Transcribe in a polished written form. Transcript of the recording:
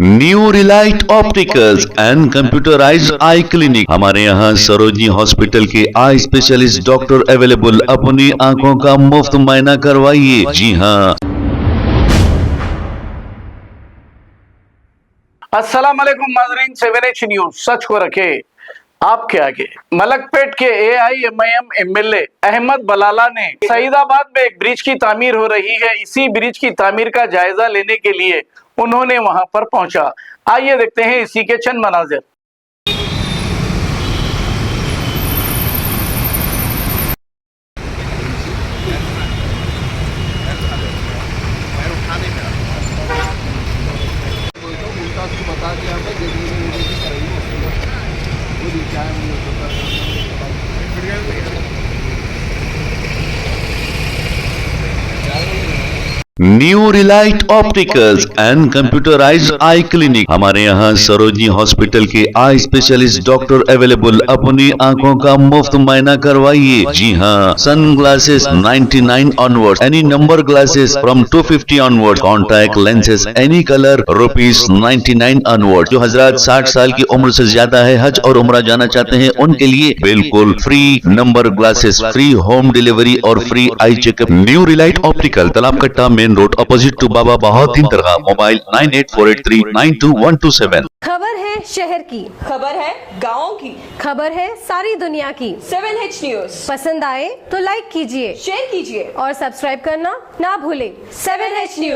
New Relight opticals and computerised I clinic. हमारे यहाँ Sarojini hospital के आई स्पेशलिस्ट डॉक्टर अवेलेबल। अपनी आंखों का मुफ्त मुआयना करवाइए। जी हाँ। अस्सलाम वालेकुम नाज़रीन, 7H न्यूज सच को रखे आपके आगे। मलकपेट के AIMIM MLA अहमद बलाला ने सईदाबाद में एक ब्रिज की तामीर हो रही है, इसी ब्रिज की तामीर का जायजा लेने के लिए उन्होंने वहां पर पहुंचा। आइए देखते हैं इसी के चंद मनाजिर। बता दिया new Relight opticals and computerised I clinic. हमारे यहाँ सरोजनी हॉस्पिटल के आई स्पेशलिस्ट डॉक्टर अवेलेबल। अपनी आंखों का मुफ्त मुआयना करवाइए। जी हाँ। Sunglasses 99 onward, any number glasses from 250 onward, contact lenses any colour ₹99 onward. जो हजरात 60 साल की उम्र से ज्यादा है, हज और उम्रा जाना चाहते हैं, उनके लिए बिल्कुल free number glasses, free home delivery और free eye checkup. New relight optical, Talab Katta, main road, opposite to Baba Bahauddin दरगाह। मोबाइल 9848392127। खबर है शहर की, खबर है गाँव की, खबर है सारी दुनिया की। 7H न्यूज पसंद आए तो लाइक कीजिए, शेयर कीजिए और सब्सक्राइब करना ना भूलें। 7H news.